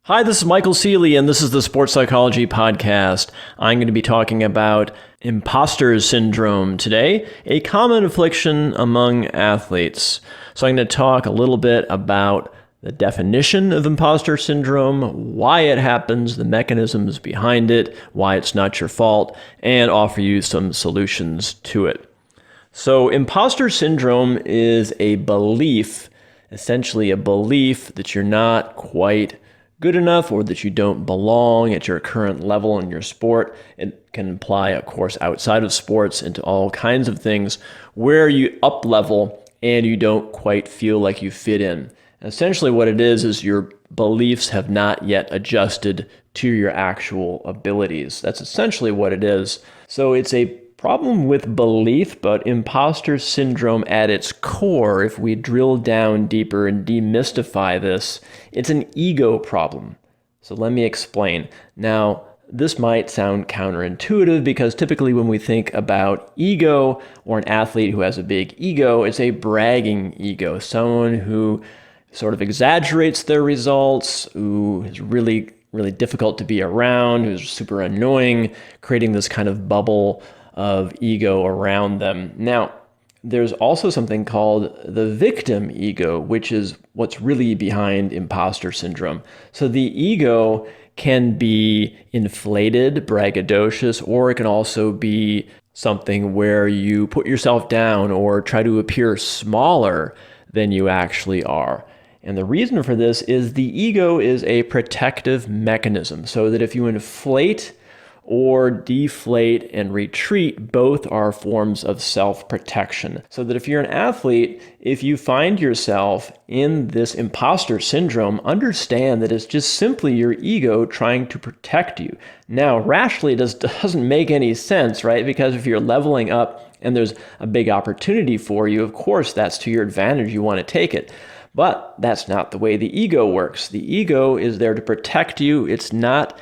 Hi, this is Michael Seeley, and this is the Sports Psychology Podcast. I'm going to be talking about imposter syndrome today, a common affliction among athletes. So I'm going to talk a little bit about the definition of imposter syndrome, why it happens, the mechanisms behind it, why it's not your fault, and offer you some solutions to it. So imposter syndrome is a belief, essentially a belief that you're not quite good enough or that you don't belong at your current level in your sport. It can apply, of course, outside of sports into all kinds of things where you up level and you don't quite feel like you fit in. Essentially what it is your beliefs have not yet adjusted to your actual abilities. That's essentially what it is. So it's a problem with belief, but imposter syndrome at its core, if we drill down deeper and demystify this, it's an ego problem. So let me explain. Now, this might sound counterintuitive because typically when we think about ego or an athlete who has a big ego, it's a bragging ego, someone who sort of exaggerates their results, who is really difficult to be around, who's super annoying, creating this kind of bubble of ego around them. Now, there's also something called the victim ego, which is what's really behind imposter syndrome. So the ego can be inflated, braggadocious, or it can also be something where you put yourself down or try to appear smaller than you actually are. And the reason for this is the ego is a protective mechanism, so that if you inflate or deflate and retreat, both are forms of self-protection. So that if you're an athlete, if you find yourself in this imposter syndrome, understand that it's just simply your ego trying to protect you. Now, rationally, it doesn't make any sense, right? Because if you're leveling up and there's a big opportunity for you, of course, that's to your advantage. You want to take it. But that's not the way the ego works. The ego is there to protect you. It's not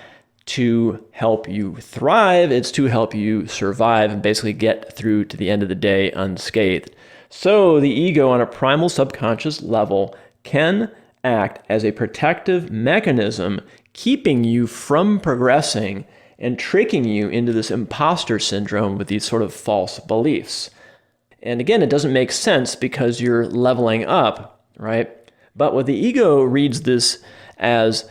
to help you thrive, it's to help you survive and basically get through to the end of the day unscathed. So the ego on a primal subconscious level can act as a protective mechanism, keeping you from progressing and tricking you into this imposter syndrome with these sort of false beliefs. And again, it doesn't make sense because you're leveling up, right? But what the ego reads this as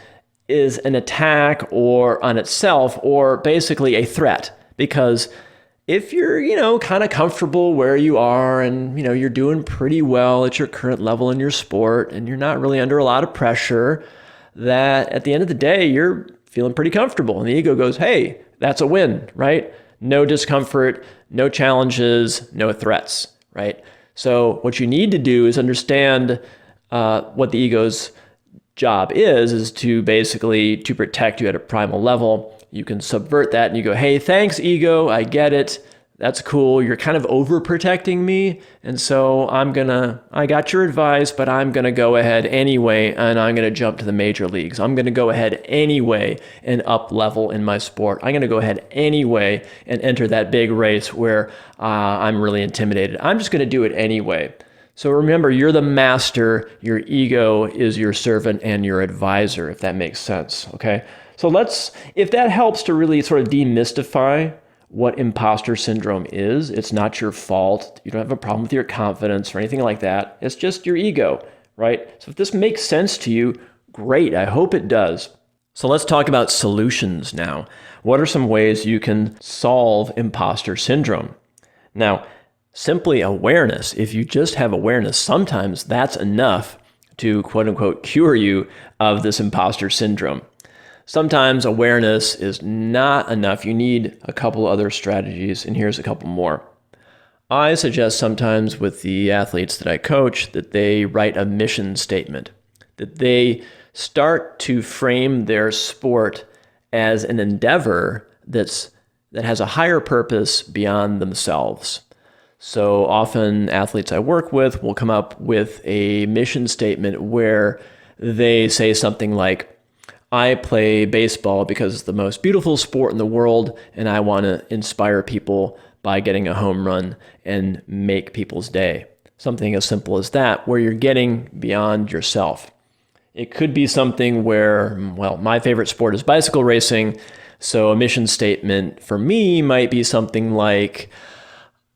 is an attack or on itself or basically a threat. Because if you're, kind of comfortable where you are and, you're doing pretty well at your current level in your sport and you're not really under a lot of pressure, that at the end of the day, you're feeling pretty comfortable. And the ego goes, hey, that's a win, right? No discomfort, no challenges, no threats, right? So what you need to do is understand what the ego's job is to basically to protect you at a primal level. You can subvert that and you go, hey, thanks, ego, I get it. That's cool. You're kind of overprotecting me. And so I got your advice, but I'm going to go ahead anyway, and I'm going to jump to the major leagues. I'm going to go ahead anyway and up level in my sport. I'm going to go ahead anyway and enter that big race where I'm really intimidated. I'm just going to do it anyway. So remember, you're the master, your ego is your servant and your advisor, if that makes sense, okay? So if that helps to really sort of demystify what imposter syndrome is, it's not your fault. You don't have a problem with your confidence or anything like that. It's just your ego, right? So if this makes sense to you, great. I hope it does. So let's talk about solutions now. What are some ways you can solve imposter syndrome? Now, simply awareness. If you just have awareness, sometimes that's enough to quote unquote cure you of this imposter syndrome. Sometimes awareness is not enough. You need a couple other strategies, and here's a couple more. I suggest sometimes with the athletes that I coach that they write a mission statement, that they start to frame their sport as an endeavor that has a higher purpose beyond themselves. So often athletes I work with will come up with a mission statement where they say something like, I play baseball because it's the most beautiful sport in the world, and I want to inspire people by getting a home run and make people's day. Something as simple as that, where you're getting beyond yourself. It could be something where, well, my favorite sport is bicycle racing. So a mission statement for me might be something like,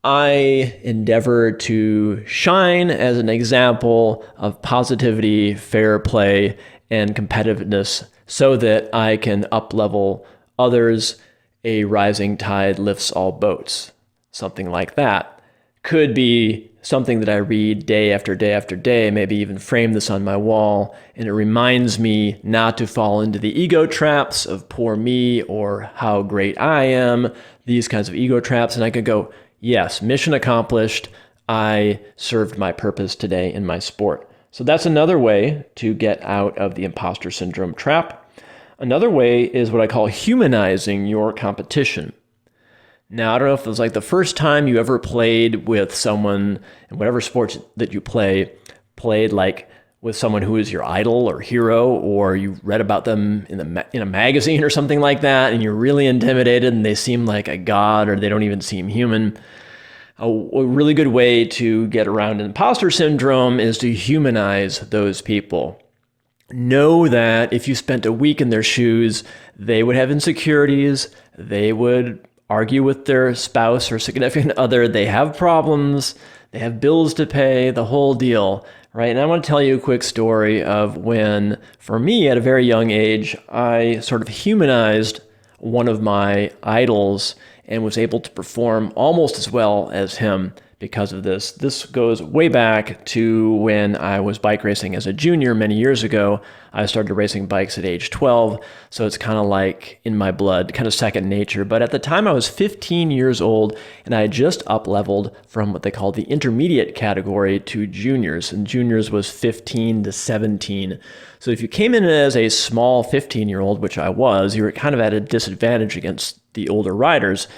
I endeavor to shine as an example of positivity, fair play, and competitiveness so that I can up-level others. A rising tide lifts all boats. Something like that. Could be something that I read day after day after day, maybe even frame this on my wall, and it reminds me not to fall into the ego traps of poor me or how great I am, these kinds of ego traps, and I could go, yes, mission accomplished. I served my purpose today in my sport. So that's another way to get out of the imposter syndrome trap. Another way is what I call humanizing your competition. Now, I don't know if it was like the first time you ever played with someone in whatever sports that you played like with someone who is your idol or hero, or you read about them in a magazine or something like that, and you're really intimidated and they seem like a god or they don't even seem human. A really good way to get around imposter syndrome is to humanize those people. Know that if you spent a week in their shoes, they would have insecurities, they would argue with their spouse or significant other, they have problems, they have bills to pay, the whole deal, right? And I want to tell you a quick story of when, for me, at a very young age, I sort of humanized one of my idols and was able to perform almost as well as him because of this. This goes way back to when I was bike racing as a junior many years ago. I started racing bikes at age 12, so it's kind of like in my blood, kind of second nature. But at the time I was 15 years old, and I had just up-leveled from what they call the intermediate category to juniors, and juniors was 15 to 17. So if you came in as a small 15-year-old, which I was, you were kind of at a disadvantage against the older riders.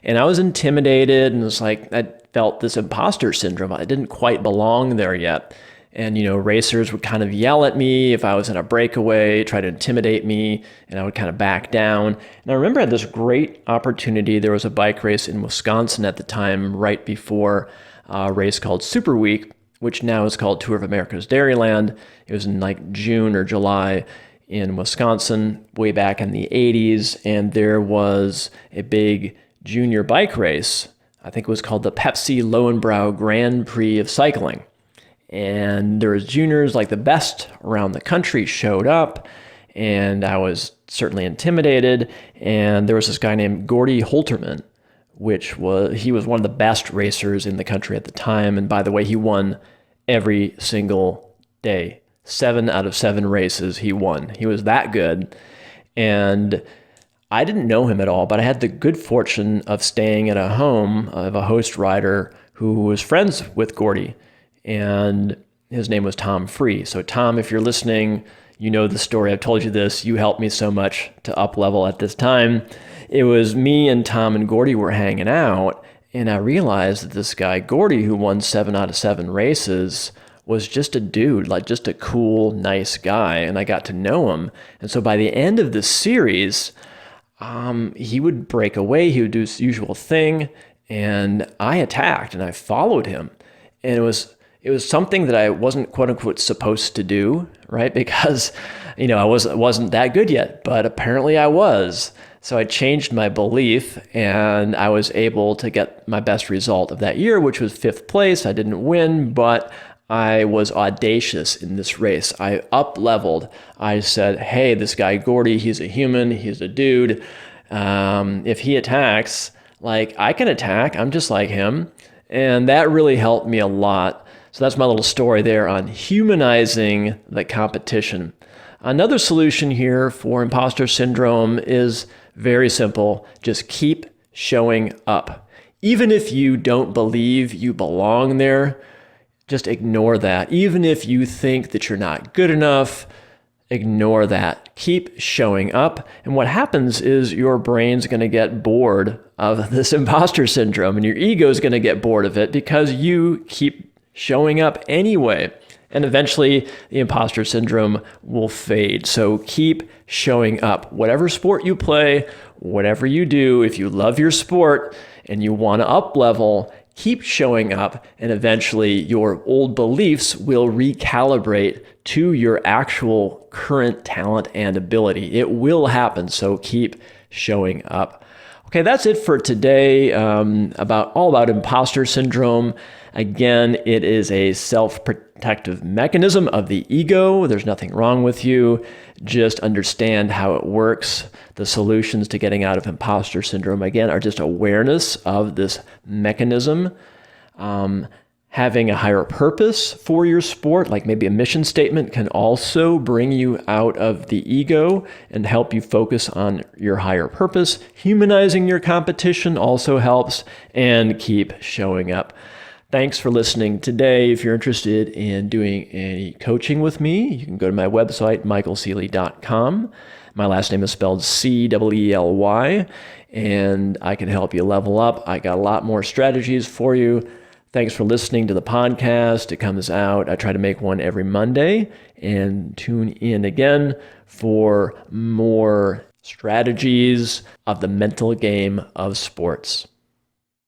And I was intimidated, and it's like I felt this imposter syndrome. I didn't quite belong there yet. And, racers would kind of yell at me if I was in a breakaway, try to intimidate me, and I would kind of back down. And I remember I had this great opportunity. There was a bike race in Wisconsin at the time, right before a race called Super Week, which now is called Tour of America's Dairyland. It was in like June or July in Wisconsin, way back in the 80s. And there was a big junior bike race. I think it was called the Pepsi Lowenbrow Grand Prix of Cycling. And there was juniors, like the best around the country showed up, and I was certainly intimidated. And there was this guy named Gordy Holterman, he was one of the best racers in the country at the time. And by the way, he won every single day. 7 out of 7 races he won. He was that good. And I didn't know him at all, but I had the good fortune of staying at a home of a host rider who was friends with Gordy, and his name was Tom Free. So Tom, if you're listening, you know the story. I've told you this. You helped me so much to up level at this time. It was me and Tom and Gordy were hanging out, and I realized that this guy, Gordy, who won 7 out of 7 races, was just a dude, like just a cool, nice guy, and I got to know him. And so by the end of the series, he would break away, he would do his usual thing, and I attacked and I followed him. And it was something that I wasn't quote unquote supposed to do, right? Because, I wasn't that good yet, but apparently I was. So I changed my belief, and I was able to get my best result of that year, which was 5th place. I didn't win, but I was audacious in this race. I up-leveled. I said, hey, this guy Gordy, he's a human, he's a dude. If he attacks, I can attack. I'm just like him. And that really helped me a lot. So that's my little story there on humanizing the competition. Another solution here for imposter syndrome is very simple. Just keep showing up. Even if you don't believe you belong there, just ignore that. Even if you think that you're not good enough, ignore that. Keep showing up. And what happens is your brain's going to get bored of this imposter syndrome, and your ego is going to get bored of it because you keep showing up anyway. And eventually the imposter syndrome will fade. So keep showing up. Whatever sport you play, whatever you do, if you love your sport and you want to up level, keep showing up, and eventually your old beliefs will recalibrate to your actual current talent and ability. It will happen, so keep showing up. Okay, that's it for today, all about imposter syndrome. Again, it is a self-protective mechanism of the ego. There's nothing wrong with you. Just understand how it works. The solutions to getting out of imposter syndrome, again, are just awareness of this mechanism. Having a higher purpose for your sport, like maybe a mission statement, can also bring you out of the ego and help you focus on your higher purpose. Humanizing your competition also helps, and keep showing up. Thanks for listening today. If you're interested in doing any coaching with me, you can go to my website, michaelseely.com. My last name is spelled Cewely, and I can help you level up. I got a lot more strategies for you. Thanks for listening to the podcast. It comes out, I try to make one every Monday, and tune in again for more strategies of the mental game of sports.